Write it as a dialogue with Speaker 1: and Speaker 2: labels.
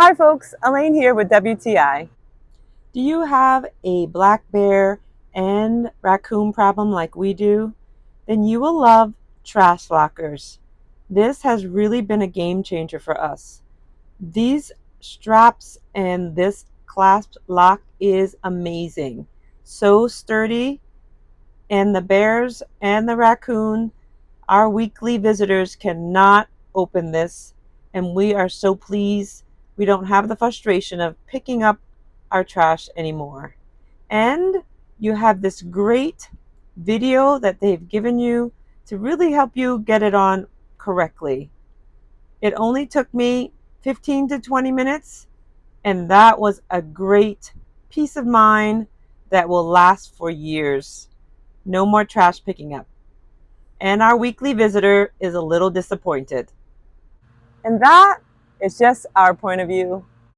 Speaker 1: Hi folks, Elaine here with WTI. Do you have a black bear and raccoon problem like we do? Then you will love trash lockers. This has really been a game changer for us. These straps and this clasp lock is amazing. So sturdy, and the bears and the raccoon, our weekly visitors, cannot open this, and we are so pleased we don't have the frustration of picking up our trash anymore. And you have this great video that they've given you to really help you get it on correctly. It only took me 15 to 20 minutes, and that was a great peace of mind that will last for years. No more trash picking up. And our weekly visitor is a little disappointed. And that is just our point of view.